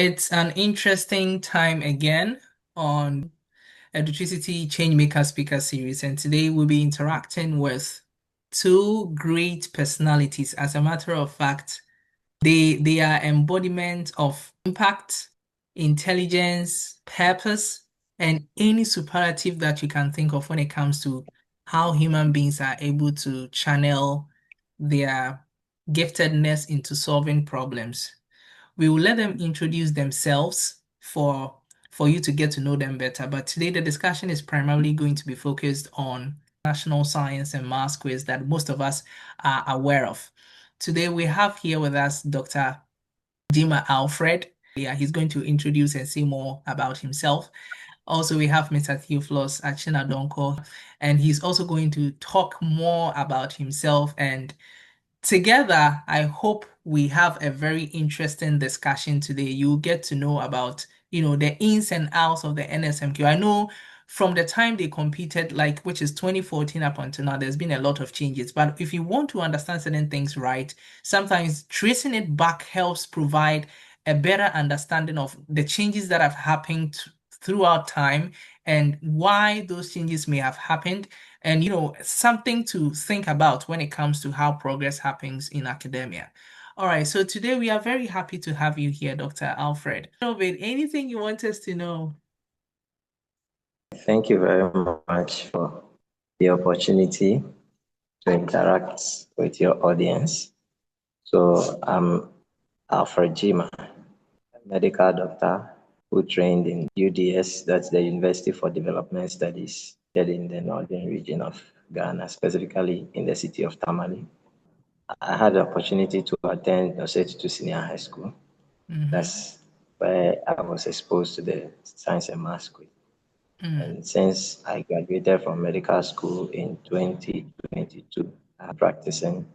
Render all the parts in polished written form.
It's an interesting time again on Electricity Changemaker Speaker Series, and today we'll be interacting with two great personalities. As a matter of fact, they are embodiment of impact, intelligence, purpose, and any superlative that you can think of when it comes to how human beings are able to channel their giftedness into solving problems. We will let them introduce themselves for you to get to know them better. But today the discussion is primarily going to be focused on national science and math quiz that most of us are aware of. Today we have here with us Dr. Jima Alfred. Yeah, he's going to introduce and say more about himself. Also, we have Mr. Theophilus Achinadonko, and he's also going to talk more about himself and together, I hope we have a very interesting discussion today. You'll get to know about, the ins and outs of the NSMQ. I know from the time they competed, like which is 2014 up until now, there's been a lot of changes. But if you want to understand certain things right, sometimes tracing it back helps provide a better understanding of the changes that have happened throughout time and why those changes may have happened and something to think about when it comes to how progress happens in academia. All right, so today we are very happy to have you here, Dr. Alfred. Anything you want us to know? Thank you very much for the opportunity to interact with your audience. So I'm Alfred Jima, a medical doctor who trained in UDS, that's the University for Development Studies, in the northern region of Ghana, specifically in the city of Tamale. I had the opportunity to attend Osei Tutu Senior High School. That's where I was exposed to the science and math school. And since I graduated from medical school in 2022, I'm practicing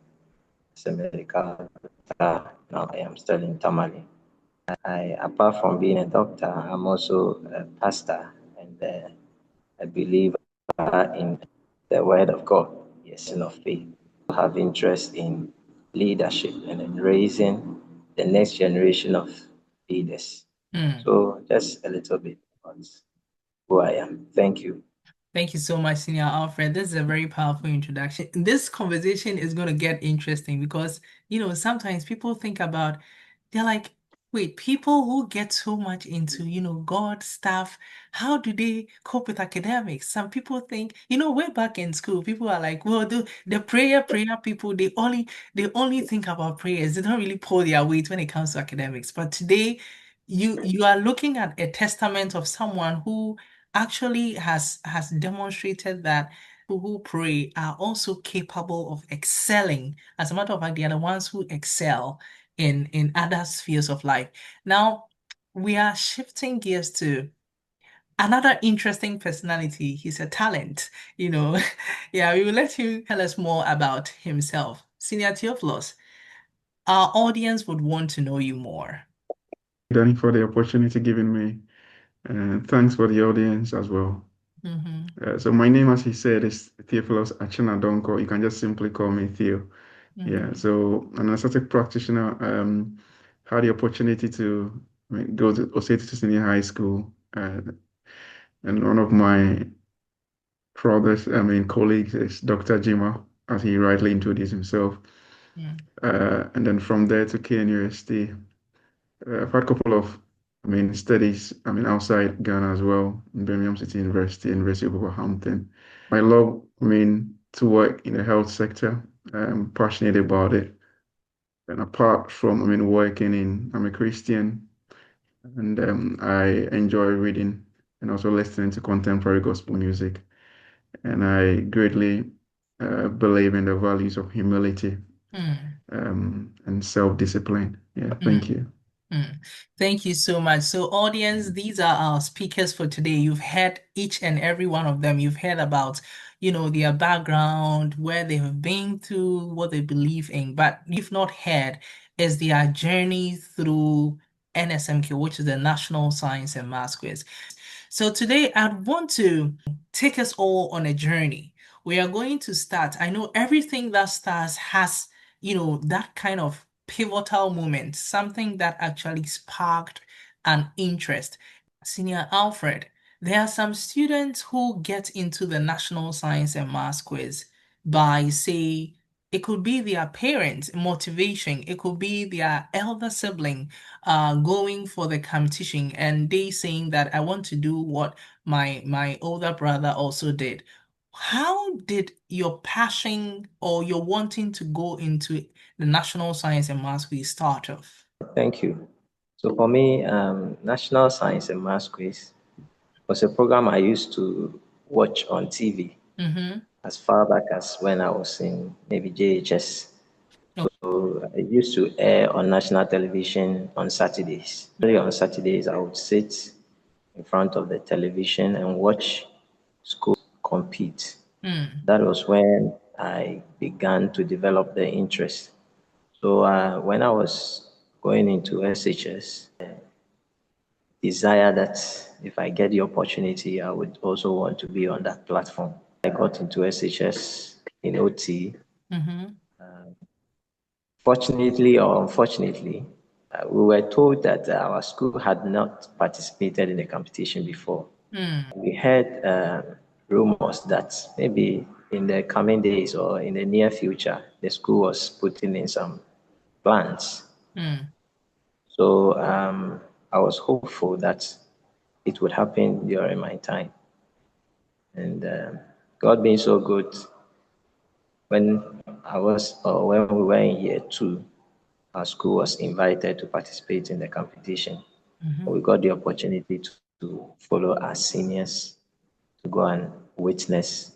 as a medical doctor. Now I am still in Tamale. Apart from being a doctor, I'm also a pastor and a believer in the Word of God, yes, and of faith. I have interest in leadership and in raising the next generation of leaders. So just a little bit about who I am. Thank you. Thank you so much, Senior Alfred. This is a very powerful introduction. This conversation is going to get interesting because, sometimes people think about, they're like, wait, people who get so much into, God stuff, how do they cope with academics? Some people think, way back in school, people are like, well, the prayer people, they only think about prayers. They don't really pull their weight when it comes to academics. But today, you are looking at a testament of someone who actually has demonstrated that people who pray are also capable of excelling. As a matter of fact, they are the ones who excel in other spheres of life. Now, we are shifting gears to another interesting personality. He's a talent, you know. Yeah, we will let him tell us more about himself. Senior Theophilus, our audience would want to know you more. Danny, for the opportunity given me. Thanks for the audience as well. So my name, as he said, is Theophilus Achinadonko. You can just simply call me Theo. Yeah, so an aesthetic practitioner, had the opportunity to go to Osei Tutu Senior High School, and one of my colleagues is Dr. Jima, as he rightly introduced himself. And then from there to K University. I've had a couple of, studies, outside Ghana as well, in Birmingham City University, University of Wolverhampton. I love, to work in the health sector. I'm passionate about it. And apart from, I'm a Christian, and I enjoy reading and also listening to contemporary gospel music. And I greatly believe in the values of humility and self-discipline. Yeah, thank you. Thank you so much. So, audience, these are our speakers for today. You've heard each and every one of them. You've heard about, their background, where they have been to, what they believe in. But you've not heard is their journey through NSMQ, which is the National Science and Math Quiz. So today I'd want to take us all on a journey. We are going to start. I know everything that starts has, that kind of pivotal moment, something that actually sparked an interest. Senior Alfred, there are some students who get into the National Science and Maths quiz by, say, it could be their parents' motivation, it could be their elder sibling going for the competition and they saying that I want to do what my older brother also did. How did your passion or your wanting to go into the National Science and Maths quiz start off? Thank you. So for me, National Science and Maths Quiz was a program I used to watch on TV Mm-hmm. as far back as when I was in maybe JHS. Oh, So it used to air on national television on Saturdays. Only on Saturdays, I would sit in front of the television and watch schools compete. mm, That was when I began to develop the interest. So when I was going into SHS, desire that if I get the opportunity, I would also want to be on that platform. I got into SHS in OT. mm-hmm. Fortunately or unfortunately, we were told that our school had not participated in the competition before. Mm, We heard rumors that maybe in the coming days or in the near future, the school was putting in some plans. mm, So I was hopeful that it would happen during my time. And God being so good, when when we were in year two, our school was invited to participate in the competition. mm-hmm. We got the opportunity to follow our seniors to go and witness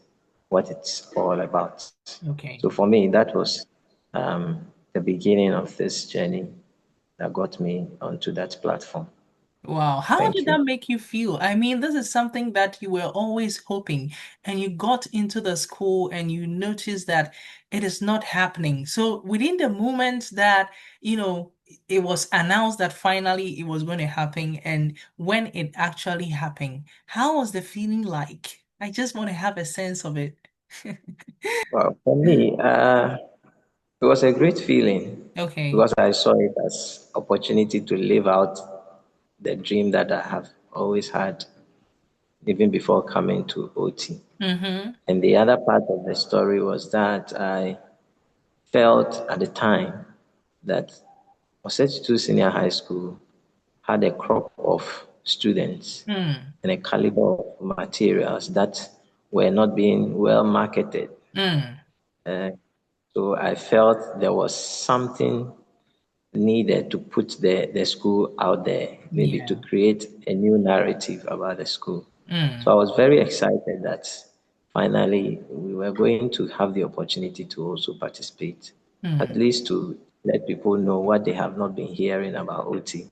what it's all about. Okay. So for me, that was the beginning of this journey that got me onto that platform. Wow. How Thank did you. that make you feel? I mean, this is something that you were always hoping, and you got into the school and you noticed that it is not happening. So within the moment that, it was announced that finally it was going to happen, and when it actually happened, how was the feeling like? I just want to have a sense of it. Well, for me, it was a great feeling Okay. because I saw it as opportunity to live out the dream that I have always had even before coming to OT. Mm-hmm. And the other part of the story was that I felt at the time that Osei Tutu Senior High School had a crop of students Mm, and a caliber of materials that were not being well marketed. mm, Uh, so I felt there was something needed to put the school out there, maybe to yeah. create a new narrative about the school. So I Mm, was very excited that finally we were going to have the opportunity to also participate, at mm. least to let people know what they have not been hearing about OT.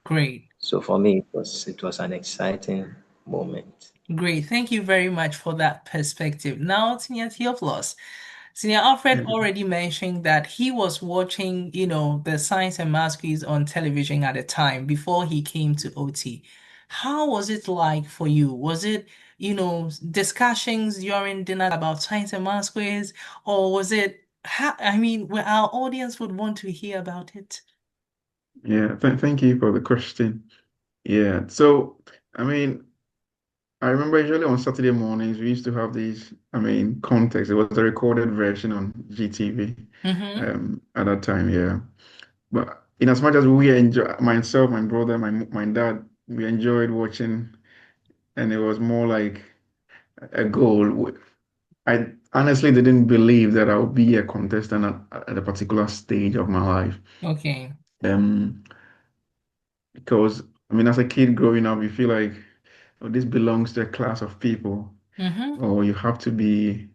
Great. So for me, it was an exciting moment. Great. Thank you very much for that perspective. Now, Senior Theophilus. Senior Alfred Mhm. already mentioned that he was watching, the science and math quiz on television at the time before he came to OT. How was it like for you? Was it, discussions during dinner about science and math quiz, or was it, I mean, where our audience would want to hear about it? Yeah, thank you for the question. Yeah, so I mean, I remember usually on Saturday mornings we used to have these, context. It was a recorded version on GTV Mm-hmm. at that time, yeah. But in as much as we enjoy myself, my brother, my dad, we enjoyed watching, and it was more like a goal. I honestly didn't believe that I would be a contestant at a particular stage of my life. Okay. Um, because as a kid growing up, you feel like, oh, this belongs to a class of people, Mm-hmm. or you have to be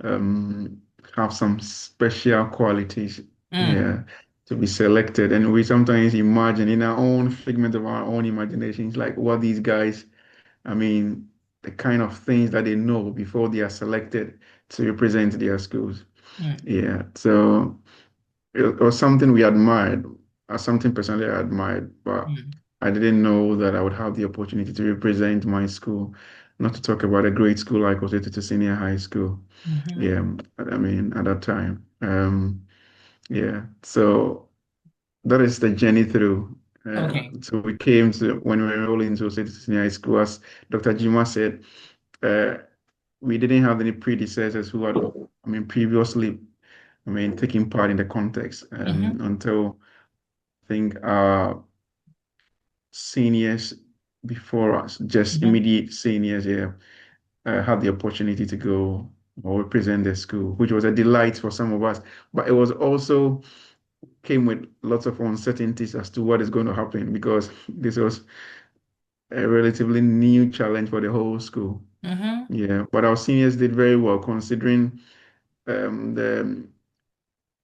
um have some special qualities, Mm, yeah, to be selected. And we sometimes imagine in our own figment of our own imaginations, like what these guys, I mean, the kind of things that they know before they are selected to represent their schools. mm, Yeah, so it was something we admired, something personally I admired, but mm, I didn't know that I would have the opportunity to represent my school, not to talk about a great school like Osei Tutu Senior High School. mm-hmm. Yeah, at that time. Yeah, so that is the journey through. Okay. So we came to when we were enrolling into Osei Tutu Senior High School, as Dr. Jima said, uh, we didn't have any predecessors who had, previously, taking part in the context Mm-hmm. until I think our seniors before us, just Mm-hmm. immediate seniors, yeah, had the opportunity to go or represent the school, which was a delight for some of us. But it was also came with lots of uncertainties as to what is going to happen because this was a relatively new challenge for the whole school. Mm-hmm. Yeah, but our seniors did very well considering the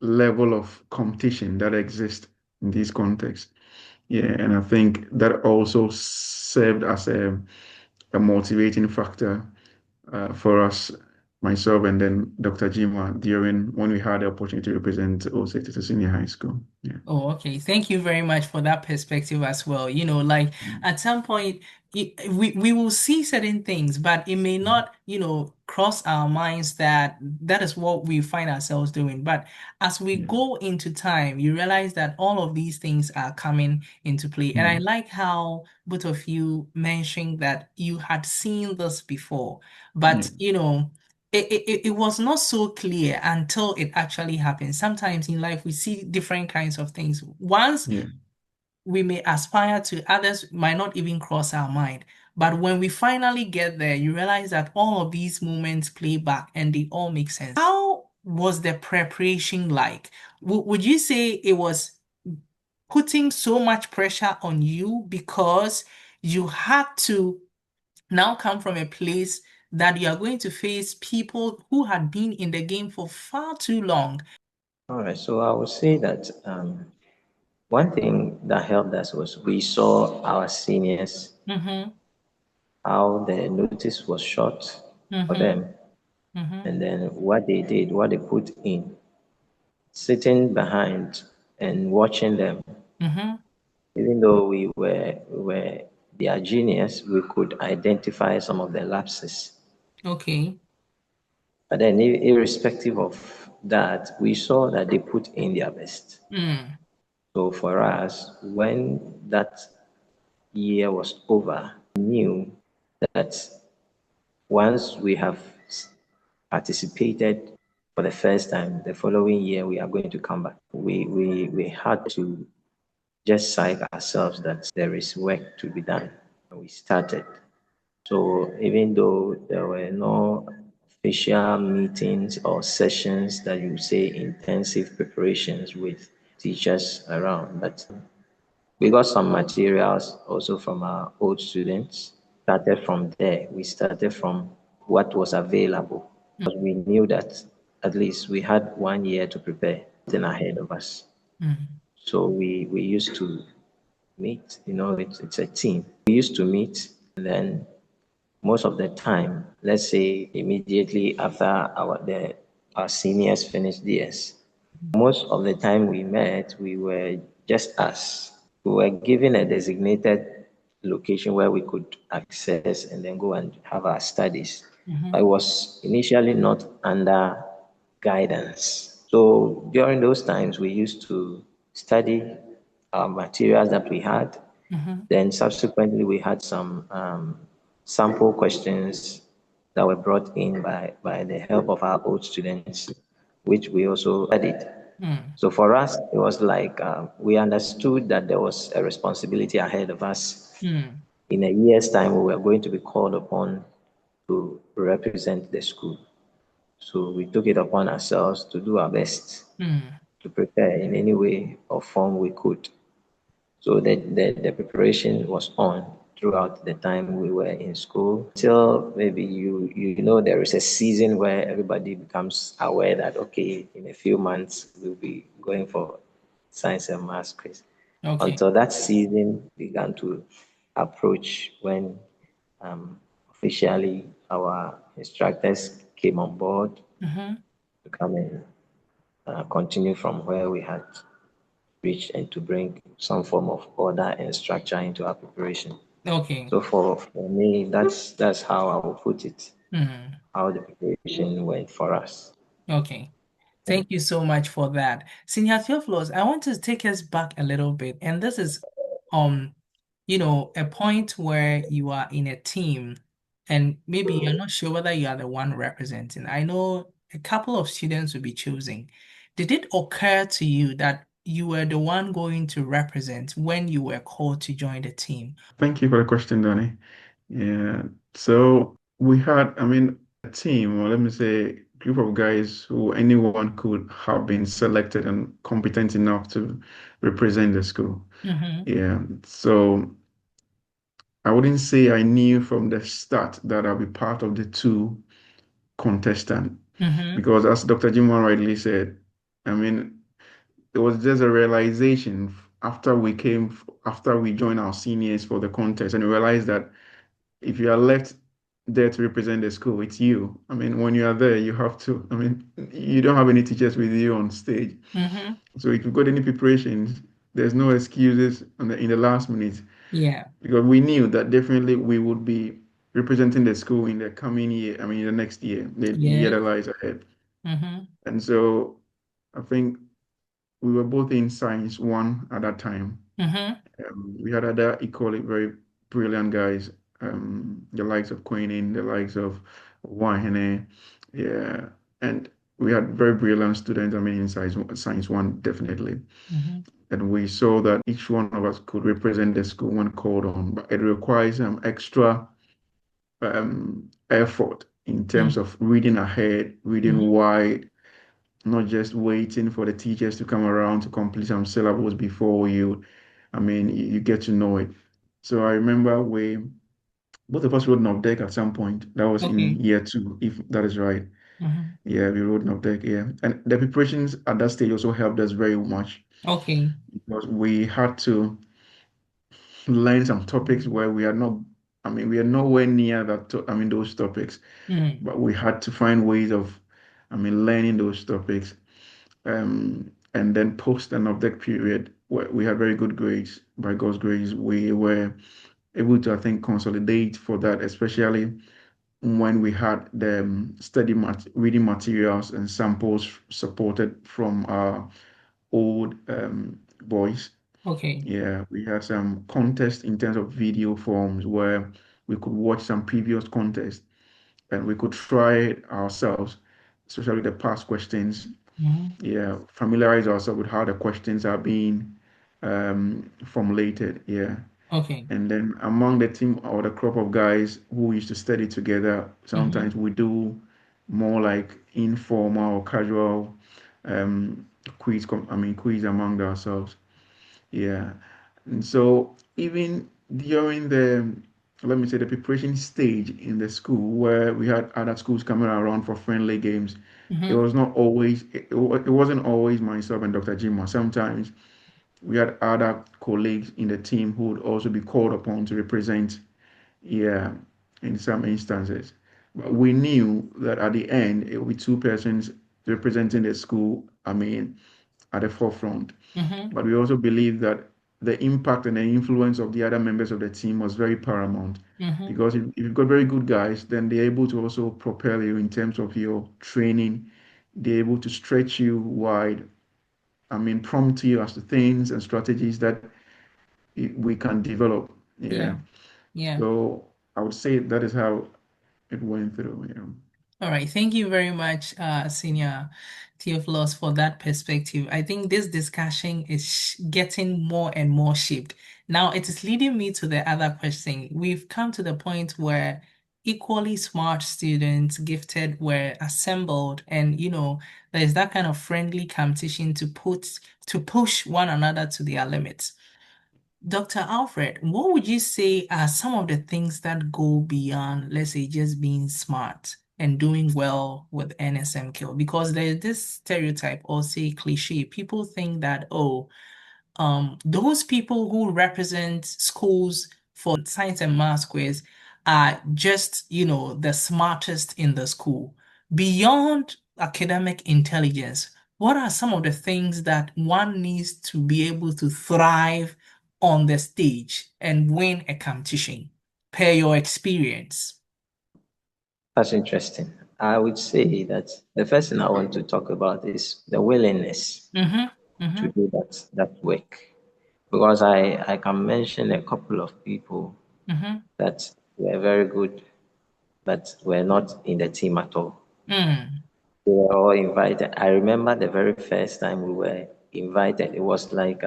level of competition that exists in this context. Yeah, and I think that also served as a motivating factor for us, myself, and then Dr. Jima during when we had the opportunity to represent Osei Tutu Senior High School. Yeah. Oh, okay. Thank you very much for that perspective as well. Like at some point, we will see certain things, but it may not, cross our minds that that is what we find ourselves doing. But as we Yeah. go into time, you realize that all of these things are coming into play. And I Mm. like how both of you mentioned that you had seen this before, Yeah. but it was not so clear until it actually happens. Sometimes in life, we see different kinds of things. Once Yeah. we may aspire to, others might not even cross our mind. But when we finally get there, you realize that all of these moments play back and they all make sense. How was the preparation like? Would you say it was putting so much pressure on you because you had to now come from a place that you are going to face people who had been in the game for far too long? All right, so I would say that one thing that helped us was we saw our seniors, Mm-hmm. how the notice was short for Mm-hmm. them, Mm-hmm. and then what they did, what they put in, sitting behind and watching them. Mm-hmm. Even though we were their juniors, we could identify some of the lapses. Okay. But then, irrespective of that, we saw that they put in their best. Mm. So for us, when that year was over, we knew that once we have participated for the first time, the following year we are going to come back. We had to just psych ourselves that there is work to be done. And we started. So even though there were no official meetings or sessions that you say intensive preparations with teachers around, but we got some materials also from our old students. Started from there. We started from what was available because we knew that at least we had 1 year to prepare, then ahead of us. Mm. So we used to meet, it's a team. We used to meet, and then most of the time, let's say immediately after our seniors finished theirs, most of the time we met, we were just us. We were given a designated location where we could access and then go and have our studies. Mm-hmm. I was initially not under guidance. So during those times, we used to study our materials that we had. Mm-hmm. Then subsequently, we had some sample questions that were brought in by the help of our old students, which we also studied. Mm. So for us, it was like we understood that there was a responsibility ahead of us. Mm. In a year's time, we were going to be called upon to represent the school. So we took it upon ourselves to do our best Mm. to prepare in any way or form we could. So the preparation was on throughout the time we were in school till maybe there is a season where everybody becomes aware that okay, in a few months we'll be going for science and maths quiz. Okay. Until that season began to approach when officially our instructors came on board Mm-hmm. to come and continue from where we had reached and to bring some form of order and structure into our preparation. Okay. So for me, that's how I would put it, Mm. how the preparation went for us. Okay. Thank you so much for that. Senior Theophilus, I want to take us back a little bit. And this is um, a point where you are in a team and maybe you're not sure whether you are the one representing. I know a couple of students will be choosing. Did it occur to you that you were the one going to represent when you were called to join the team? Thank you for the question, Danny. Yeah. So we had, a team, or let me say, group of guys who anyone could have been selected and competent enough to represent the school. Mm-hmm. Yeah. So I wouldn't say I knew from the start that I'll be part of the two contestant Mm-hmm. because as Dr. Jimon rightly said, I mean, it was just a realization after we joined our seniors for the contest and realized that if you are left there to represent the school, it's you. I mean, when you are there, you have to, you don't have any teachers with you on stage. Mm-hmm. So if you've got any preparations, there's no excuses in the last minute Yeah. because we knew that definitely we would be representing the school in the coming year, in the next year, the year Yeah. that lies ahead. Mm-hmm. And so I think we were both in science one at that time. Mm-hmm. We had other equally very brilliant guys, the likes of Queening, the likes of Wahine, yeah, and we had very brilliant students. In science one definitely, Mm-hmm. and we saw that each one of us could represent the school when called on, but it requires some extra effort in terms of reading ahead, reading Mm-hmm. wide, not just waiting for the teachers to come around to complete some syllables before you get to know it. So I remember both of us wrote an deck at some point. That was in Okay. year two, if that is right. Mm-hmm. Yeah, we wrote an deck, yeah. And the preparations at that stage also helped us very much Okay. because we had to learn some topics where we are nowhere near those topics, Mm-hmm. but we had to find ways of, learning those topics. And then post an object period where we had very good grades. By God's grace, we were able to, I think, consolidate for that, especially when we had the reading materials and samples supported from our old boys. Okay. Yeah, we had some contests in terms of video forms where we could watch some previous contests and we could try it ourselves, especially the past questions. Mm-hmm. Yeah, familiarize ourselves with how the questions are being formulated. Yeah. Okay. And then among the team or the crop of guys who used to study together, Mm-hmm. sometimes we do more like informal or casual um, quiz among ourselves. Yeah. And so even during let me say, the preparation stage in the school where we had other schools coming around for friendly games, it Mm-hmm. was not always, it wasn't always myself and Dr. Jima. Sometimes we had other colleagues in the team who would also be called upon to represent, yeah, in some instances. But we knew that at the end, it would be two persons representing the school, at the forefront. Mm-hmm. But we also believe that the impact and the influence of the other members of the team was very paramount. Mm-hmm. Because if you've got very good guys, then they're able to also propel you in terms of your training. They're able to stretch you wide. Prompt you as to things and strategies that we can develop. Yeah. Yeah. Yeah. So I would say that is how it went through. Yeah. All right. Thank you very much, Senior Theophilus, for that perspective. I think this discussion is getting more and more shaped. Now, it is leading me to the other question. We've come to the point where equally smart students, gifted, were assembled, and there's that kind of friendly competition to push one another to their limits. Dr. Alfred, what would you say are some of the things that go beyond, let's say, just being smart and doing well with NSMQ? Because there's this stereotype or say cliche. People think that, oh, those people who represent schools for science and math quiz are just, the smartest in the school. Beyond academic intelligence, what are some of the things that one needs to be able to thrive on the stage and win a competition, per your experience? That's interesting. I would say that the first thing I want to talk about is the willingness Mm-hmm. to Mm-hmm. do that work. because I can mention a couple of people that were very good, but were not in the team at all. Mm. We were all invited. I remember the very first time we were invited. It was like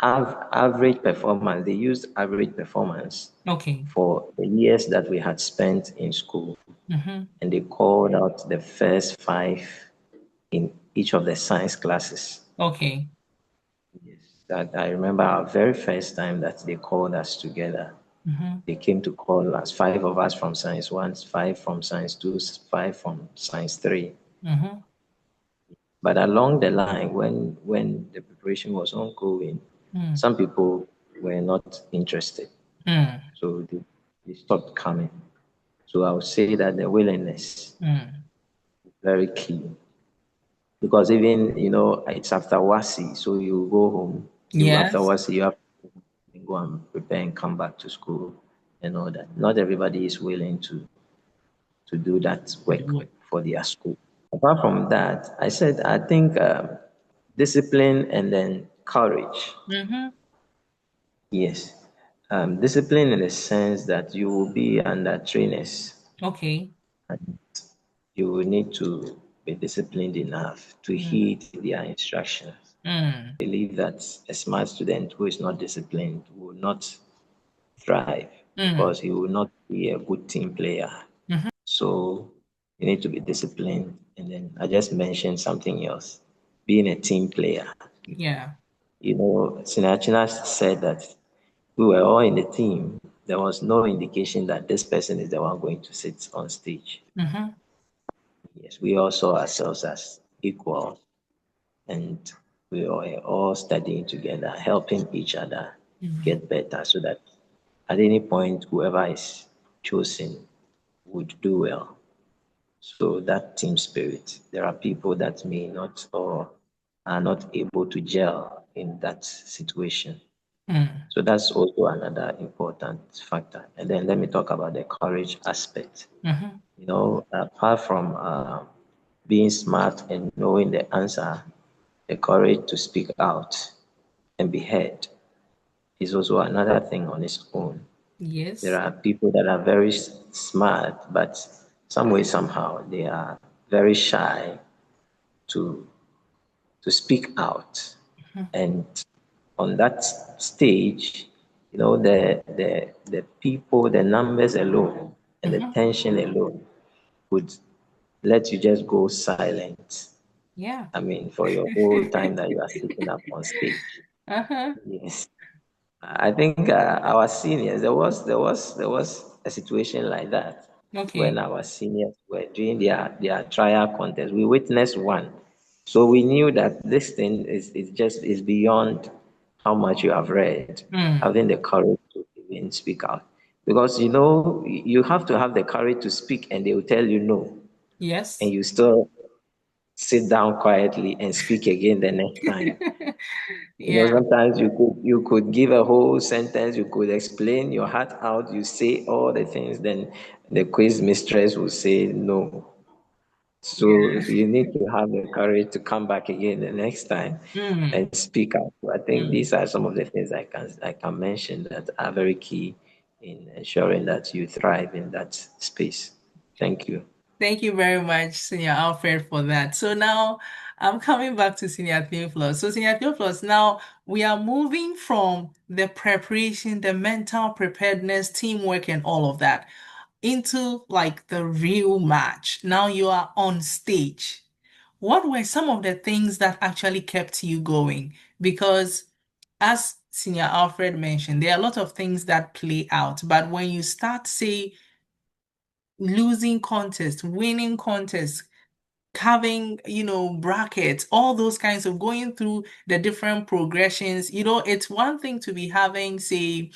average performance. They used average performance Okay. for the years that we had spent in school, and they called out the first five in each of the science classes. Okay. Yes, that I remember our very first time that they called us together. They came to call us, five of us from science one, five from science two, five from science three. But along the line, when the preparation was ongoing, some people were not interested. Mm. So they stopped coming. So I would say that the willingness Mm. is very key. Because even, it's after WASI, so you go home, after Yes. WASI, you have to go and prepare and come back to school and all that. Not everybody is willing to do that work Do it. for their school. Apart from that, I think discipline and then courage. Yes. Discipline in the sense that you will be under trainers Okay. and you will need to be disciplined enough to Mm. heed their instructions. Mm. I believe that a smart student who is not disciplined will not thrive Mm. because he will not be a good team player. So you need to be disciplined. And then I just mentioned something else, being a team player. Yeah. Sinachina said that we were all in the team. There was no indication that this person is the one going to sit on stage. Yes, we all saw ourselves as equal, and we were all studying together, helping each other get better so that at any point, whoever is chosen would do well. So that team spirit, there are people that may not or are not able to gel in that situation. Mm. So that's also another important factor. And then let me talk about the courage aspect. Apart from being smart and knowing the answer, the courage to speak out and be heard is also another thing on its own. There Yes. are people that are very smart, but some way, somehow, they are very shy to speak out. And on that stage, the people, the numbers alone, and the tension alone would let you just go silent. Yeah. I mean, for your whole time that you are sitting up on stage. Yes. I think our seniors, there was a situation like that when Okay. our seniors were doing their trial contest. We witnessed one, so we knew that this thing is beyond how much you have read, Mm. having the courage to even speak out, because you have to have the courage to speak, and they will tell you no, and Yes. you still sit down quietly and speak again the next time. Yeah. Sometimes you could give a whole sentence, you could explain your heart out, you say all the things, then the quiz mistress will say no. So Yeah. you need to have the courage to come back again the next time Mm. and speak out. So I think Mm. these are some of the things I can mention that are very key in ensuring that you thrive in that space. Thank you. Thank you very much, Senior Alfred, for that. So now I'm coming back to Senior Theophilus. So, Senior Theophilus, now we are moving from the preparation, the mental preparedness, teamwork, and all of that into like the real match. Now you are on stage. What were some of the things that actually kept you going? Because as Senior Alfred mentioned, there are a lot of things that play out, but when you start, say, losing contests, winning contests, having, brackets, all those kinds of going through the different progressions, it's one thing to be having, say,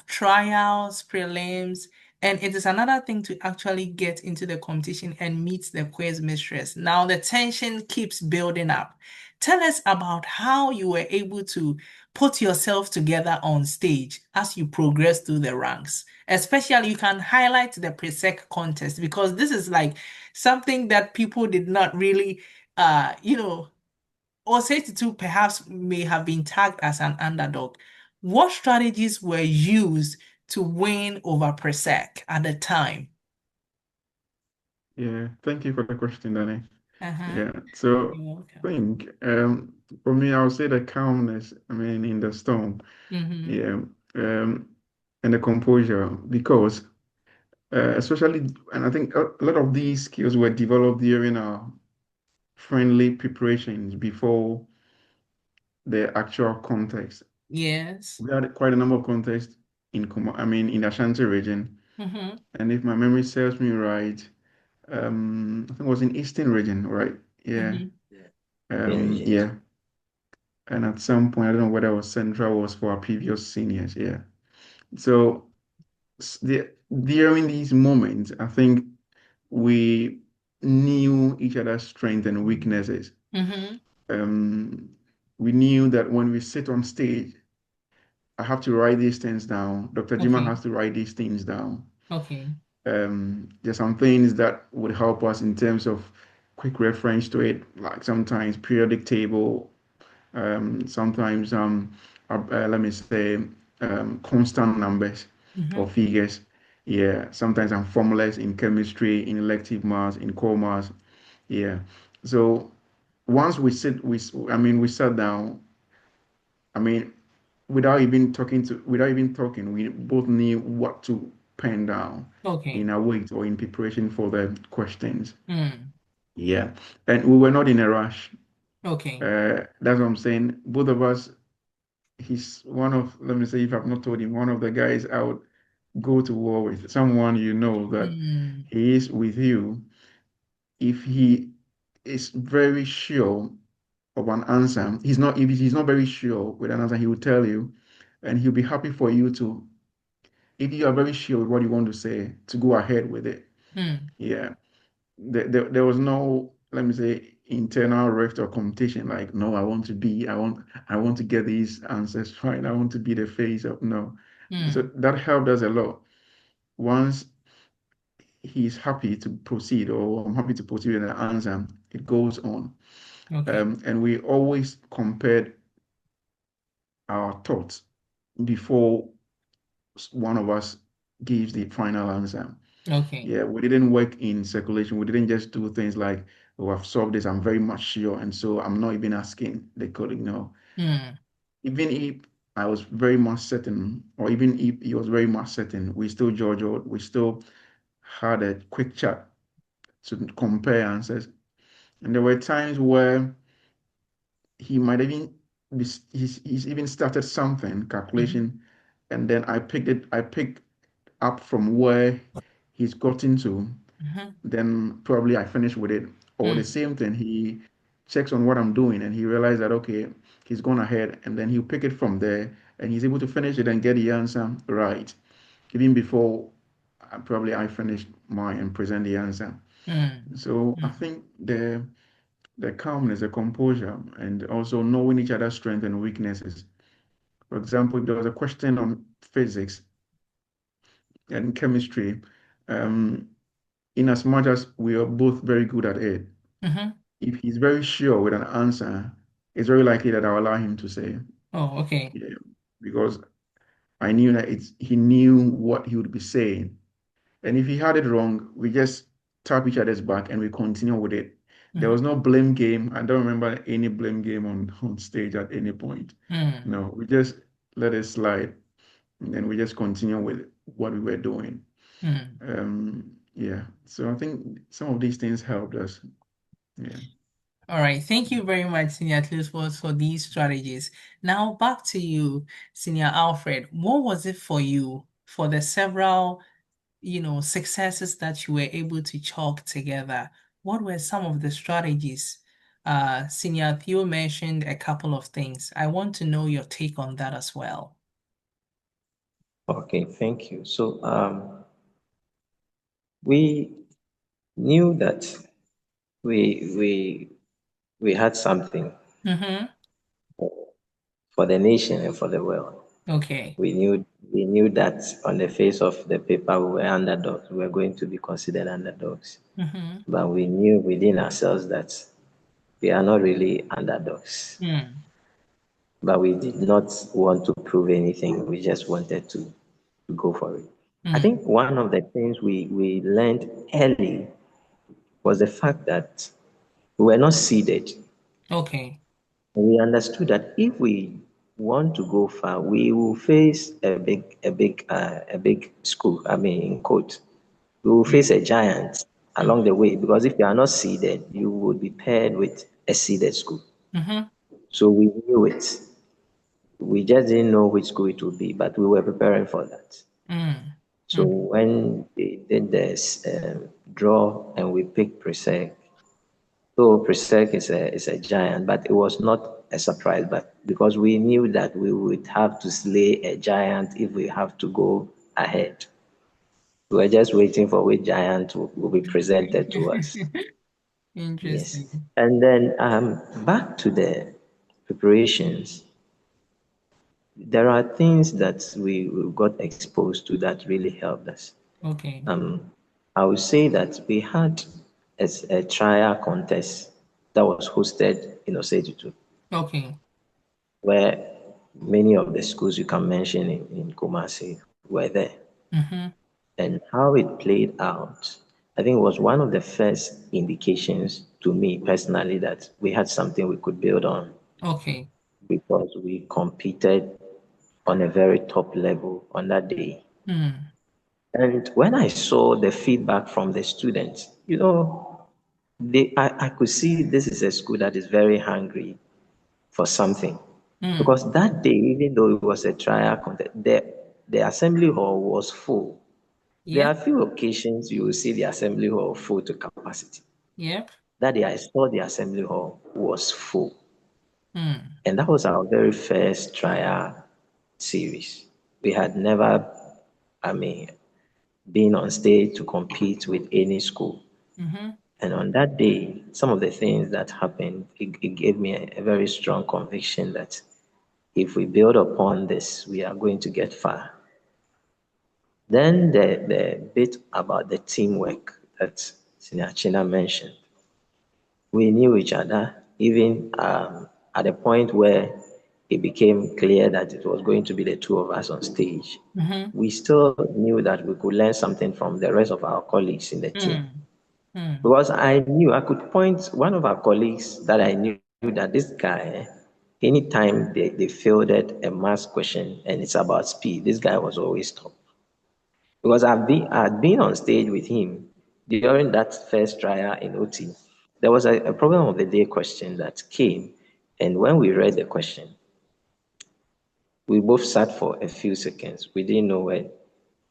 trials, prelims, and it is another thing to actually get into the competition and meet the quiz mistress. Now the tension keeps building up. Tell us about how you were able to put yourself together on stage as you progress through the ranks. Especially, you can highlight the pre-sec contest because this is like something that people did not really, uh, you know, Osei Tutu perhaps may have been tagged as an underdog. What strategies were used to win over Presec at the time? Yeah, thank you for the question, Danny. Uh-huh. Yeah, so You're I welcome. think for me, I would say the calmness, I mean, in the storm, Mm-hmm. yeah, and the composure, because especially, and I think a lot of these skills were developed during our friendly preparations before the actual context. Yes. We had quite a number of contests I mean, in the Ashanti region, Mm-hmm. and if my memory serves me right, I think it was in Eastern region, right? Yeah. Mm-hmm. In regions. Yeah. And at some point, I don't know whether it was Central was for our previous seniors. Yeah. So during these moments, I think we knew each other's strengths and weaknesses. Mm-hmm. Um, we knew that when we sit on stage, I have to write these things down. Dr. Jima Okay. has to write these things down. Okay. There's some things that would help us in terms of quick reference to it, like sometimes periodic table, sometimes let me say constant numbers or Mm-hmm. figures. Yeah, sometimes formulas in chemistry, in elective maths, in core maths. Yeah. So once I mean, we sat down. I mean, without even talking, we both knew what to pen down Okay. in our weight or in preparation for the questions. Mm. Yeah, and we were not in a rush. Okay. That's what I'm saying. Both of us, he's one of, let me say, if I've not told him, one of the guys I would go to war with, someone you know that Mm. he is with you. If he is very sure of an answer, if he's not very sure with an answer, he will tell you, and he'll be happy for you to, if you are very sure with what you want to say, to go ahead with it. Mm. Yeah. There was no, let me say, internal rift or competition. Like, no, I want to get these answers right. I want to be the face of no. So Mm. that helped us a lot. Once he's happy to proceed, or I'm happy to proceed with the answer, it goes on. Okay. And we always compared our thoughts before one of us gives the final answer. Okay. Yeah, we didn't work in circulation. We didn't just do things like, oh, I've solved this, I'm very much sure. And so I'm not even asking the colleague, no. Mm. Even if I was very much certain, or even if he was very much certain, we still judged, or we still had a quick chat to compare answers. And there were times where he might even he's even started something, Mm-hmm. calculation, and then I picked up from where he's gotten to, Mm-hmm. then probably I finish with it. Or the Mm. same thing, he checks on what I'm doing and he realizes that, okay, he's gone ahead, and then he'll pick it from there and he's able to finish it and get the answer right. Even before probably I finish mine and present the answer. Mm. So I Mm. think the calmness, the composure, and also knowing each other's strengths and weaknesses. For example, if there was a question on physics and chemistry, um, in as much as we are both very good at it, Mm-hmm. if he's very sure with an answer, it's very likely that I'll allow him to say, Oh, okay. yeah, because I knew that he knew what he would be saying. And if he had it wrong, we just tap each other's back and we continue with it. There was Mm-hmm. no blame game. I don't remember any blame game on stage at any point. Mm. No, we just let it slide and then we just continue with what we were doing. Mm. Yeah. So I think some of these things helped us. Yeah. All right. Thank you very much, Senior Clisford, for these strategies. Now back to you, Senior Alfred. What was it for you for the several, successes that you were able to chalk together? What were some of the strategies? Senior Theo mentioned a couple of things. I want to know your take on that as well. Okay, thank you. So we knew that we we we had something Mm-hmm. for the nation and for the world. Okay. We knew that on the face of the paper we were underdogs. We were going to be considered underdogs. Mm-hmm. But we knew within ourselves that We are not really underdogs. Mm. But we did not want to prove anything. We just wanted to go for it. I Mm. think one of the things we learned early was the fact that we were not seeded. Okay. We understood that if we want to go far, we will face a big school. I mean, in quote, we will face Mm. a giant along the way, because if you are not seeded, you would be paired with a seeded school. Mm-hmm. So we knew it. We just didn't know which school it would be, but we were preparing for that. Mm. So Mm. when they did this draw and we picked Presec, though Presec is a giant, but it was not a surprise, but because we knew that we would have to slay a giant if we have to go ahead. We were just waiting for which giant will be presented to us. Yes. Interesting. And then back to the preparations, there are things that we got exposed to that really helped us. Okay. I would say that we had a trial contest that was hosted in Osei Tutu, Okay. where many of the schools you can mention in Kumasi were there. Mm-hmm. And how it played out, I think, was one of the first indications to me personally that we had something we could build on, Okay. because we competed on a very top level on that day. Mm. And when I saw the feedback from the students, I could see this is a school that is very hungry for something. Mm. Because that day, even though it was a trial contest, the assembly hall was full. There Yep. are few occasions you will see the assembly hall full to capacity. Yep. That day, I saw the assembly hall was full. Mm. And that was our very first trial series. We had never, I mean, been on stage to compete with any school. Mm-hmm. And on that day, some of the things that happened, it gave me a very strong conviction that if we build upon this, we are going to get far. Then the bit about the teamwork that Senior China mentioned, we knew each other, even at the point where it became clear that it was going to be the two of us on stage. Mm-hmm. We still knew that we could learn something from the rest of our colleagues in the team. Mm. Mm. Because I knew I could point one of our colleagues that I knew that this guy, anytime they fielded a math question and it's about speed, this guy was always top. Because I'd been on stage with him during that first trial in OT. There was a problem of the day question that came, and when we read the question, we both sat for a few seconds. We didn't know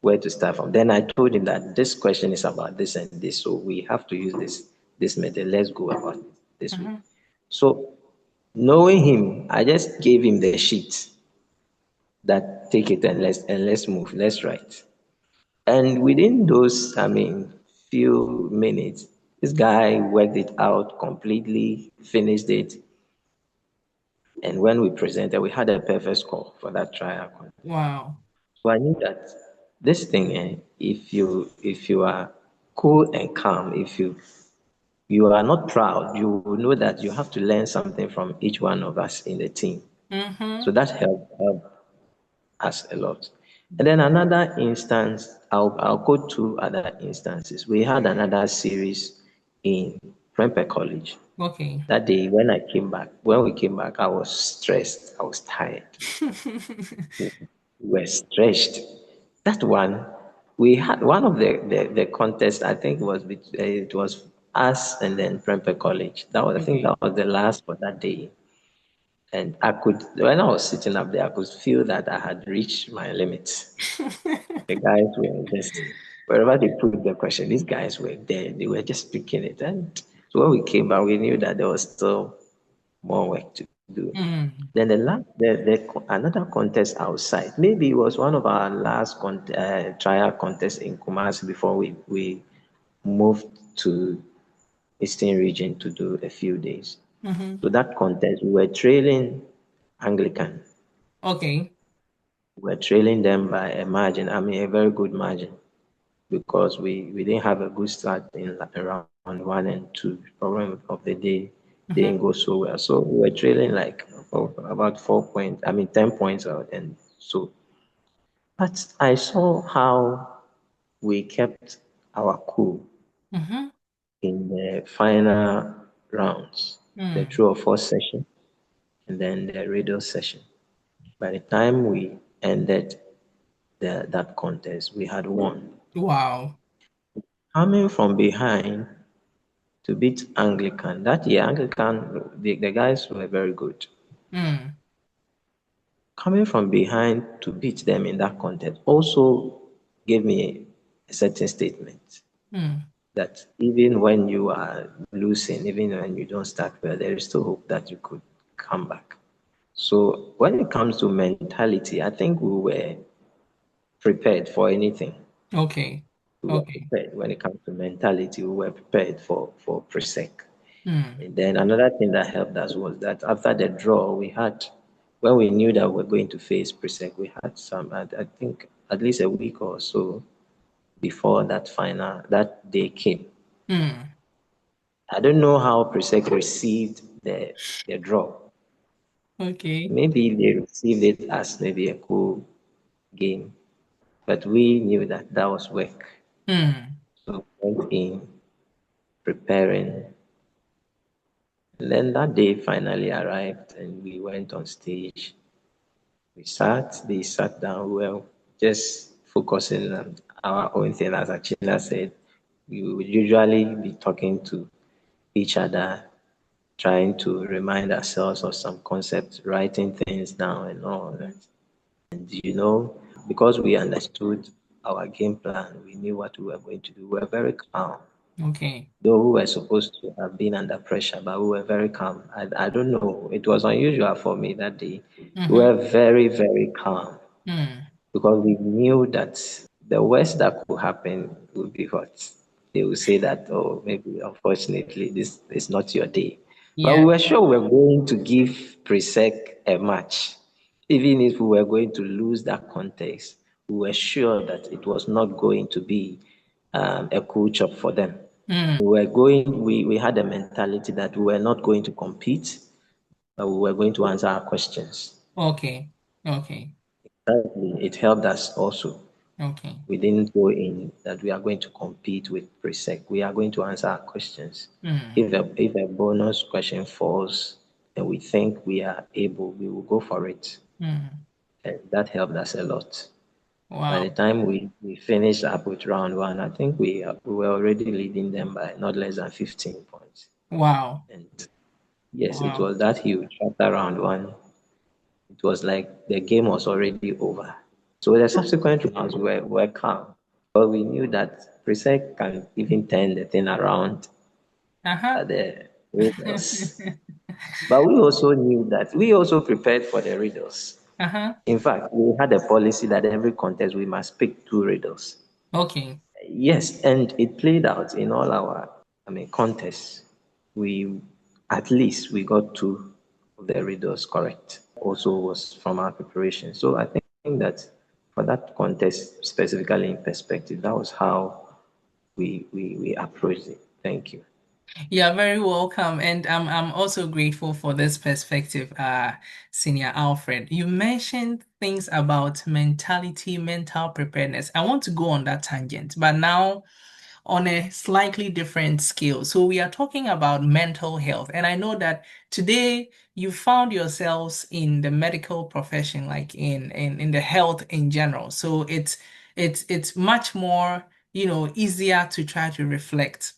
where to start from. Then I told him that this question is about this and this, so we have to use this method. Let's go about it this way. Mm-hmm. So knowing him, I just gave him the sheet that take it and let's move, let's write. And within those, few minutes, this guy worked it out completely, finished it. And when we presented, we had a perfect score for that trial. Wow. So I knew that this thing, if you are cool and calm, if you are not proud, you will know that you have to learn something from each one of us in the team. Mm-hmm. So that helped us a lot. And then another instance, I'll go to other instances. We had another series in Prempeh College. Okay. That day when we came back, I was stressed. I was tired. We were stretched. That one, we had one of the contests. I think it was us and then Prempeh College. I think Okay. that was the last for that day. And when I was sitting up there, I could feel that I had reached my limit. The guys were just, wherever they put the question, these guys were there. They were just picking it. And so when we came back, we knew that there was still more work to do. Mm. Then another contest outside. Maybe it was one of our last trial contests in Kumasi before we moved to Eastern region to do a few days. Mm-hmm. So that contest, we were trailing Anglican. Okay. We were trailing them by a margin. A very good margin, because we didn't have a good start in round one and two, problem of the day. didn't go so well. So we were trailing like about 4 points, 10 points out. And so, but I saw how we kept our cool Mm-hmm. in the final rounds, the Mm. true or false session, and then the riddle session. By the time we ended that contest, we had won. Wow. Coming from behind to beat Anglican. That year, Anglican, the guys were very good. Mm. Coming from behind to beat them in that contest also gave me a certain statement Mm. that even when you are losing, even when you don't start well, there is still hope that you could come back. So when it comes to mentality, I think we were prepared for anything. Okay. We were Okay. prepared when it comes to mentality. We were prepared for Presec. Mm. And then another thing that helped us was that after the draw, we had, when we knew that we were going to face Presec, we had some, I think, at least a week or so before that day came. Mm. I don't know how Presec received the draw. Okay. Maybe they received it as maybe a cool game, but we knew that that was work. Mm. So we went in preparing. And then that day finally arrived and we went on stage. They sat down, we were just focusing on our own thing. As Achina said, we would usually be talking to each other, trying to remind ourselves of some concepts, writing things down and all that. And because we understood our game plan, we knew what we were going to do. We were very calm. Okay. Though we were supposed to have been under pressure, but we were very calm. I don't know. It was unusual for me that day. We Mm-hmm. were very, very calm Mm. because we knew that the worst that could happen would be what they will say that, oh, maybe unfortunately this is not your day. But we Yeah. were sure we were going to give Presec a match. Even if we were going to lose that contest, we were sure that it was not going to be a cool job for them. Mm. We had a mentality that we were not going to compete, but we were going to answer our questions. Okay. Okay. Thirdly, it helped us also. Okay. We didn't go in that we are going to compete with Presec. We are going to answer our questions. Mm. If a bonus question falls and we think we are able, we will go for it. Mm. And that helped us a lot. By the Wow. time we finished up with round one, I think we were already leading them by not less than 15 points. Wow. And yes, it Wow. was that huge. After round one, it was like the game was already over. So the subsequent rounds were calm. But we knew that Presec can even turn the thing around Uh-huh. at the riddles. But we also knew that we also prepared for the riddles. Uh-huh. In fact, we had a policy that every contest we must pick two riddles. Okay. Yes, and it played out in all our, contests. We at least we got two of the riddles correct. Also was from our preparation. So I think that for that contest specifically in perspective, that was how we approached it. Thank you. You're very welcome. And I'm also grateful for this perspective, Senior Alfred. You mentioned things about mentality, mental preparedness. I want to go on that tangent, but now on a slightly different scale. So we are talking about mental health. And I know that today you found yourselves in the medical profession, like in the health in general. So it's much more, easier to try to reflect.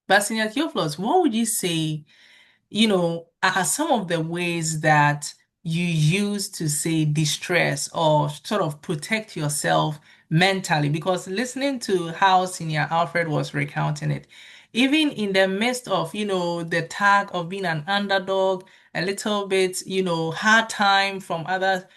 But Senior Theophilus, what would you say, are some of the ways that you use to say distress or sort of protect yourself mentally? Because listening to how Senior Alfred was recounting it, even in the midst of, the tag of being an underdog, a little bit, hard time from other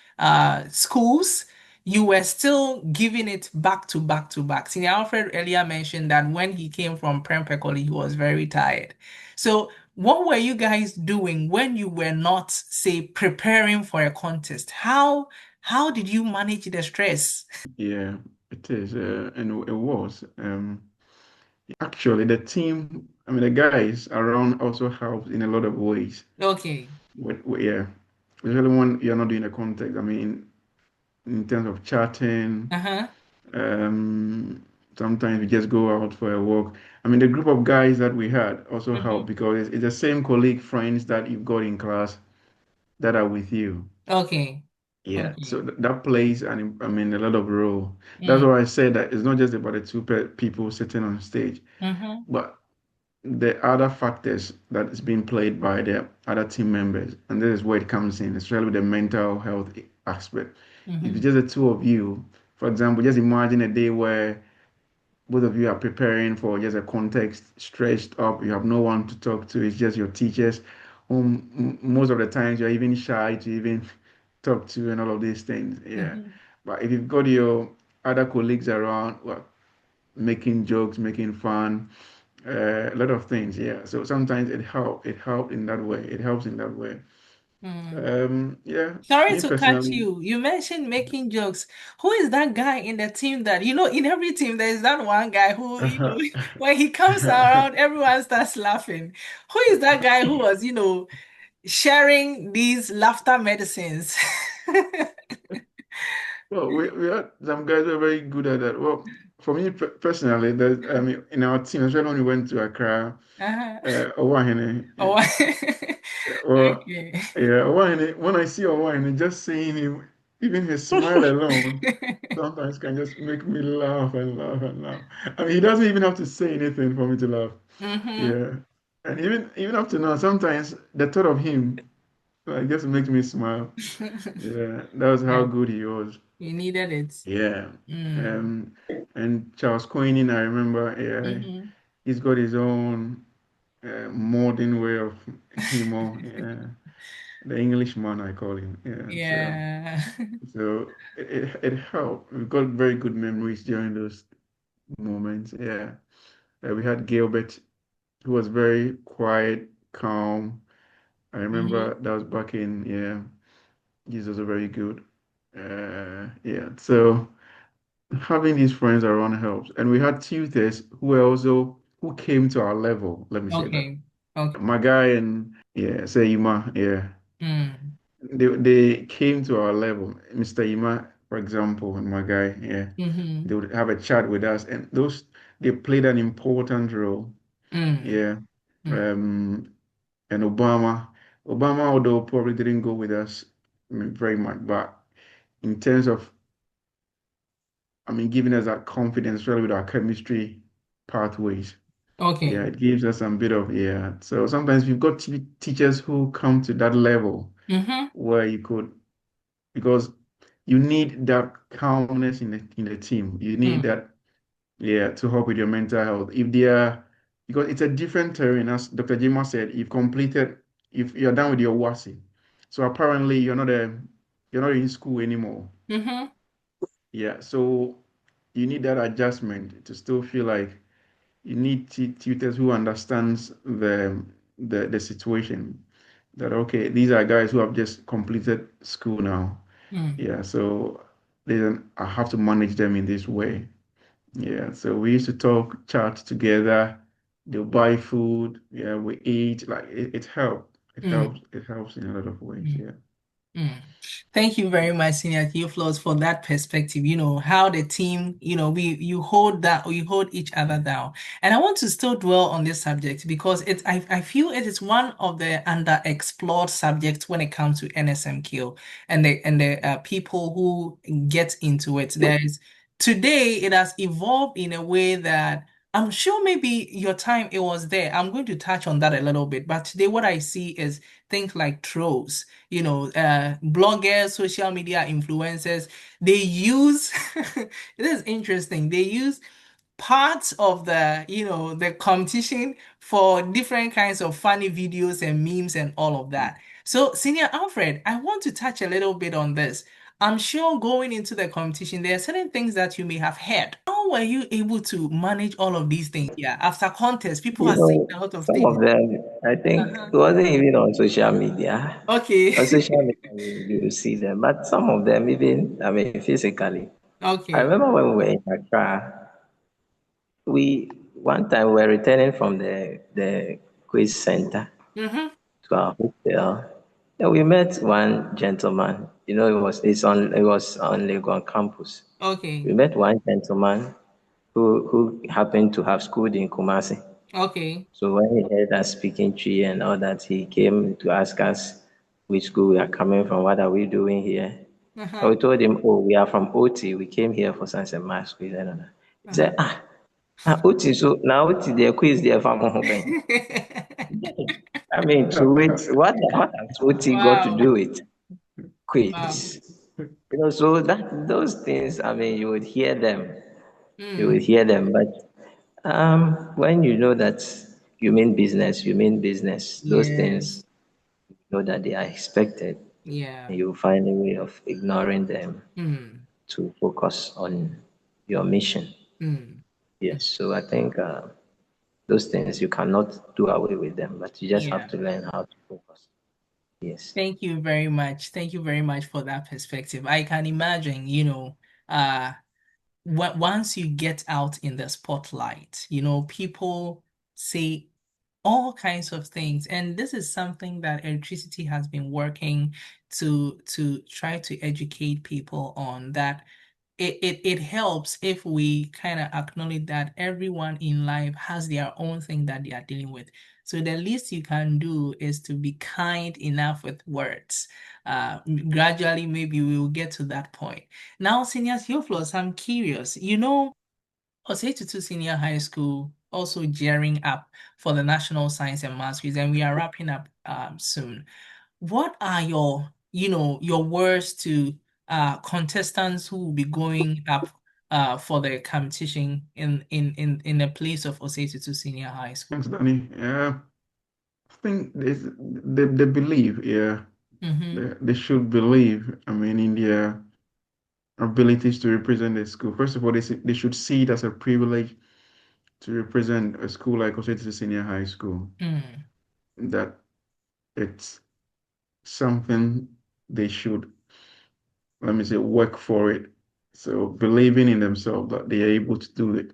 schools, you were still giving it back to back to back. Senior Alfred earlier mentioned that when he came from Prempeh, he was very tired. So what were you guys doing when you were not, say, preparing for a contest? How did you manage the stress? Yeah, it is, and it was. Actually, the team I mean, the guys around also help in a lot of ways. Okay. Yeah, especially when you're not doing a context. I mean, in terms of chatting, Uh-huh. um, sometimes we just go out for a walk. I mean, the group of guys that we had also Mm-hmm. helped because it's the same colleague friends that you've got in class that are with you. Okay. Yeah, so Okay. that plays I mean a lot of role. That's Mm. why I said that it's not just about the two people sitting on stage, Mm-hmm. but the other factors that is being played by the other team members, and this is where it comes in, especially with the mental health aspect. If it's Mm-hmm. just the two of you, for example, just imagine a day where both of you are preparing for just a context, stretched up, you have no one to talk to, it's just your teachers, whom most of the times you're even shy to even talk to and all of these things. Yeah. Mm-hmm. But if you've got your other colleagues around, well, making jokes, making fun, a lot of things. Yeah. So sometimes it helped in that way. It helps in that way. Mm. Yeah. Sorry Me to cut personally, you. You mentioned making jokes. Who is that guy in the team that, in every team, there is that one guy who, when he comes around, everyone starts laughing. Who is that guy who was, sharing these laughter medicines? well, we had some guys who are very good at that. Well, for me personally, I mean, in our team, especially when we went to Accra, Uh-huh. Owahene, Oh, well, okay. yeah, Owahene, when I see Owahene, just seeing him, even his smile alone, sometimes can just make me laugh and laugh and laugh. I mean, he doesn't even have to say anything for me to laugh. Mm-hmm. Yeah. And even up to now, sometimes the thought of him just makes me smile. Yeah, that was how Yeah, good he was. you needed it. Yeah. Mm. Um, and Charles Coinin, I remember, yeah, Mm-hmm. he's got his own modern way of humor. Yeah. The Englishman, I call him. Yeah. So, Yeah. it helped. We got very good memories during those moments. Yeah. We had Gilbert, who was very quiet, calm. I remember Mm-hmm. that was back in, yeah, he's also very good. Yeah. So having these friends around helps. And we had tutors who came to our level, let me say that. Okay. Okay. My guy and yeah, Seima, yeah. Mm. They came to our level. Mr. Ima, for example, and my guy, yeah. Mm-hmm. They would have a chat with us and those they played an important role. Mm. Yeah. Mm. Um and Obama, although probably didn't go with us, I mean, very much, but in terms of I mean, giving us that confidence really with our chemistry pathways. Yeah, Okay. it gives us some bit of, yeah. So sometimes we've got teachers who come to that level Mm-hmm. where you could, because you need that calmness in the team. You need Mm. that, yeah, to help with your mental health. If they are, because it's a different terrain, as Dr. Jima said, if you're done with your WASI. So apparently you're not in school anymore. Mm-hmm. Yeah, so you need that adjustment to still feel like you need tutors who understands the situation. That okay, these are guys who have just completed school now. Mm. Yeah, so I have to manage them in this way. Yeah, so we used to talk, chat together. They'll buy food. Yeah, we eat. Like it helps. It helps. Mm. It helps in a lot of ways. Mm. Yeah. Mm. Thank you very much, Senior Theophilus, for that perspective. How the team, you hold each other down. And I want to still dwell on this subject because I feel it is one of the underexplored subjects when it comes to NSMQ and the people who get into it. Today it has evolved in a way that I'm sure maybe your time it was there. I'm going to touch on that a little bit, but today what I see is things like trolls, bloggers, social media influencers, they use, this is interesting, they use parts of the competition for different kinds of funny videos and memes and all of that. So, Senior Alfred, I want to touch a little bit on this. I'm sure going into the competition, there are certain things that you may have heard. How were you able to manage all of these things? Yeah, after contest, people You are saying know, a lot of some things. of them, I think Uh-huh. it wasn't even on social media. Okay. On social media, you see them, but some of them, even, I mean, physically. I Okay. remember when we were in Accra, we one time we were returning from the quiz center Mm-hmm. to our hotel. And we met one gentleman. It was on Legon campus. We Okay. met one gentleman who happened to have schooled in Kumasi. Okay. So when he heard us speaking Tree and all that, he came to ask us which school we are coming from, what are we doing here. So Uh-huh. we told him, oh, we are from OT. We came here for Sunset Mass quiz. And all that. He Uh-huh. said, OT, so now OT, the quiz, the family. I mean, to it, what has OT got to Wow. do with Wow. quiz? So that those things, I mean, you would Mm. hear them, but when you know that you mean business, those Yes. things, know that they are expected, Yeah. and you find a way of ignoring them Mm. to focus on your mission. Mm. Mm. Yes, so I think those things you cannot do away with them, but you just have Yeah. to learn how to focus. Yes. Thank you very much. Thank you very much for that perspective. I can imagine, once you get out in the spotlight, people say all kinds of things, and this is something that electricity has been working to try to educate people on, that it helps if we kind of acknowledge that everyone in life has their own thing that they are dealing with. So the least you can do is to be kind enough with words. Gradually, maybe we will get to that point. Now, Senior Theophilus, I'm curious. Osei Tutu Senior High School also gearing up for the National Science and Maths Quiz, and we are wrapping up soon. What are your words to contestants who will be going up for the competition in the place of Osei Tutu Senior High School? Thanks, Danny. Yeah, I think they believe, yeah, Mm-hmm. they should believe, I mean, in their abilities to represent the school. First of all, they should see it as a privilege to represent a school like Osei Senior High School, Mm. that it's something they should, let me say, work for it. So believing in themselves that they are able to do it,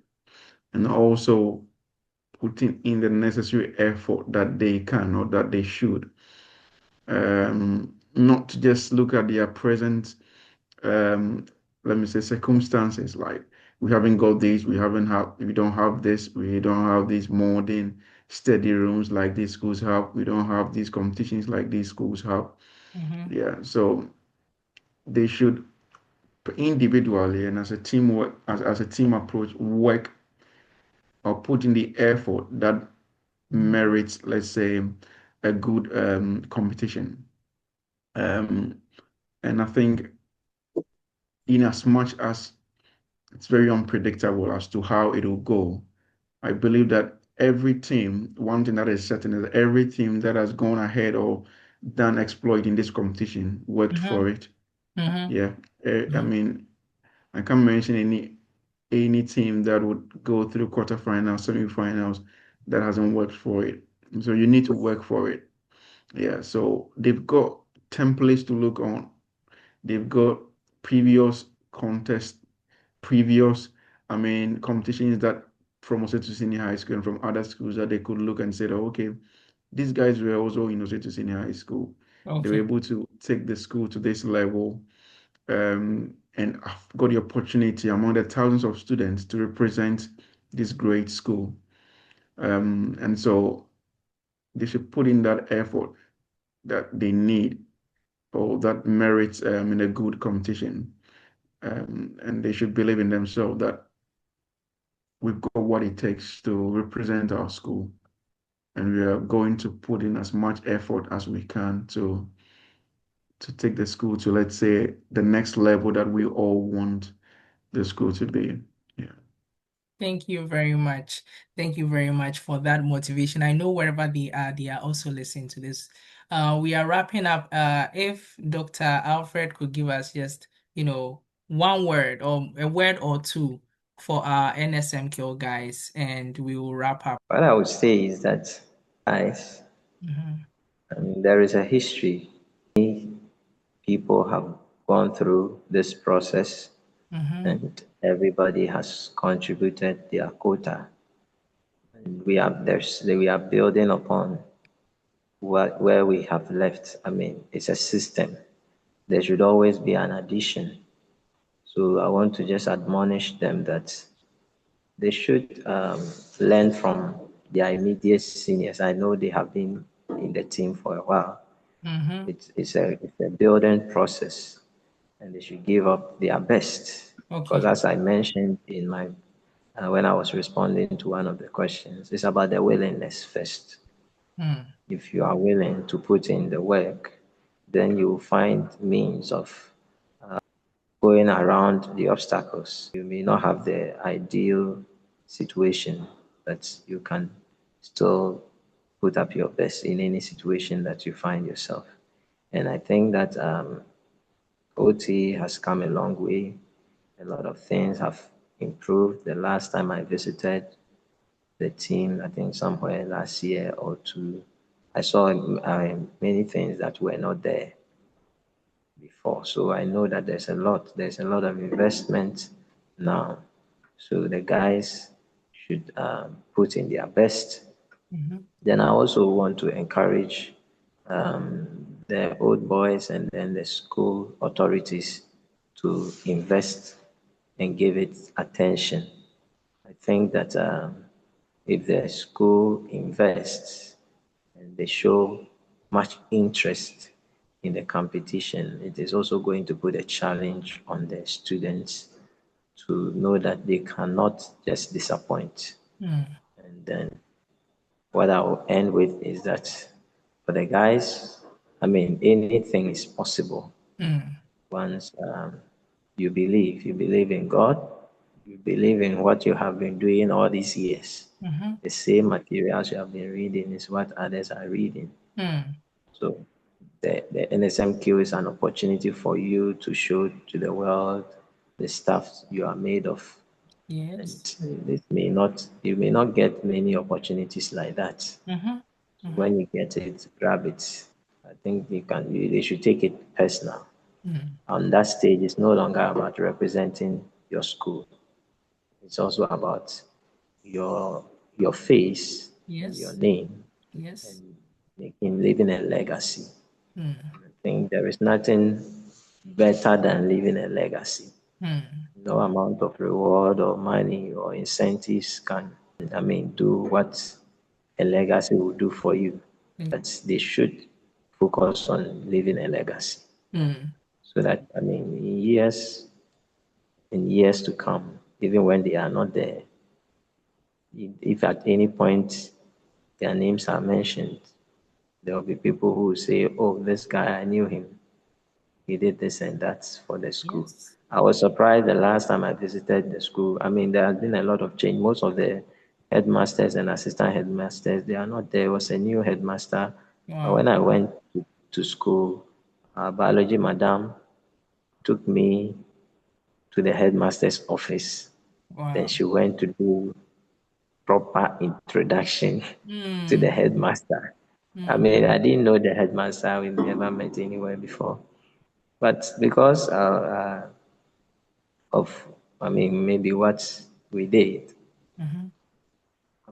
and also putting in the necessary effort that they can or that they should. Not to just look at their present, um, let me say, circumstances, like we haven't got this, we don't have this, we don't have these modern study rooms like these schools have, we don't have these competitions like these schools have. Mm-hmm. Yeah, so they should individually and as a teamwork, as a team approach, work or put in the effort that merits, let's say, a good competition. Um, and I think, in as much as it's very unpredictable as to how it will go, I believe that every team, one thing that is certain is that every team that has gone ahead or done exploit in this competition worked Mm-hmm. for it. Mm-hmm. Yeah, I Mm-hmm. mean, I can't mention any team that would go through quarterfinals, semifinals that hasn't worked for it. So you need to work for it. Yeah, so they've got templates to look on. They've got previous contests, previous, I mean, competitions that from Osetu Senior High School and from other schools that they could look and say, oh, okay, these guys were also in Osetu Senior High School. They were Okay. able to take the school to this level, and I've got the opportunity among the thousands of students to represent this great school. And so they should put in that effort that they need or that merits in a good competition. And they should believe in themselves that we've got what it takes to represent our school. And we are going to put in as much effort as we can to take the school to, let's say, the next level that we all want the school to be. Yeah. Thank you very much. Thank you very much for that motivation. I know wherever they are also listening to this. We are wrapping up. If Dr. Alfred could give us just, one word or a word or two for our NSMQ guys, and we will wrap up. What I would say is that, guys, Mhm. there is a history. People have gone through this process, Mhm. and everybody has contributed their quota. we are building upon where we have left. I mean, it's a system. There should always be an addition. So I want to just admonish them that they should learn from their immediate seniors. I know they have been in the team for a while. Mm-hmm. It's a building process, and they should give up their best. Because Okay. as I mentioned in my when I was responding to one of the questions, it's about the willingness first. Mm. If you are willing to put in the work, then you will find means of going around the obstacles. You may not have the ideal situation, but you can still put up your best in any situation that you find yourself. And I think that OT has come a long way. A lot of things have improved. The last time I visited the team, I think somewhere last year or two, I saw many things that were not there before. So I know that there's a lot of investment now. So the guys should put in their best. Mm-hmm. Then I also want to encourage the old boys and then the school authorities to invest and give it attention. I think that if the school invests and they show much interest in the competition, it is also going to put a challenge on the students to know that they cannot just disappoint. Mm. And then what I will end with is that for the guys, I mean, anything is possible Mm. once you believe in God, you believe in what you have been doing all these years. Mm-hmm. The same materials you have been reading is what others are reading. Mm. So the NSMQ is an opportunity for you to show to the world the stuff you are made of. And Yes. you may not get many opportunities like that. Mm-hmm. So Mm-hmm. when you get it, grab it. I think they should take it personal. Mm. On that stage, it's no longer about representing your school. It's also about your your face and your Yes. name Yes. and leaving a legacy. Mm. I think there is nothing better than leaving a legacy. Mm. No amount of reward or money or incentives can, I mean, do what a legacy will do for you. Mm. But they should focus on leaving a legacy Mm. so that, I mean, in years to come, even when they are not there, if at any point their names are mentioned, there will be people who will say, oh, this guy, I knew him. He did this and that for the school. Yes. I was surprised the last time I visited the school. I mean, there has been a lot of change. Most of the headmasters and assistant headmasters, they are not there. It was a new headmaster. But Wow. when I went to school, our biology madam took me to the headmaster's office. Then Wow. she went to do proper introduction to the Mm. headmaster. I Mm. mean, I didn't know the headmaster. We never met anywhere before. But because of, I mean, maybe what we did, Mm-hmm.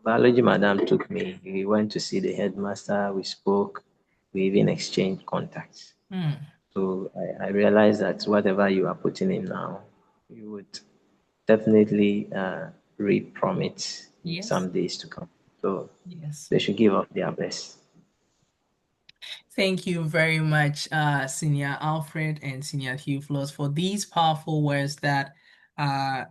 biology madam took me. We went to see the headmaster. We spoke. We even exchanged contacts. Mm. So I realized that whatever you are putting in now, you would definitely reap from it in Yes. some days to come. So Yes. they should give up their best. Thank you very much, Senior Alfred and Senior Hugh Floss, for these powerful words that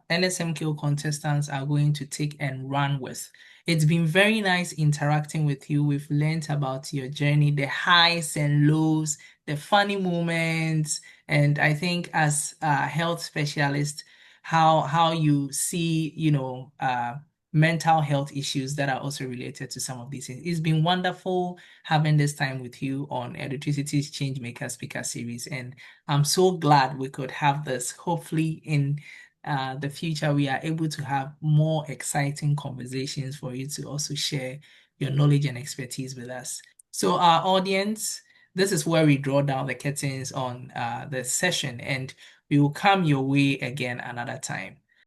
NSMQ contestants are going to take and run with. It's been very nice interacting with you. We've learned about your journey, the highs and lows, the funny moments, and I think as a health specialist, how you see, mental health issues that are also related to some of these things. It's been wonderful having this time with you on Electricity's Changemaker Speaker Series. And I'm so glad we could have this. Hopefully, in the future, we are able to have more exciting conversations for you to also share your knowledge and expertise with us. So, our audience, this is where we draw down the curtains on the session, and we will come your way again another time.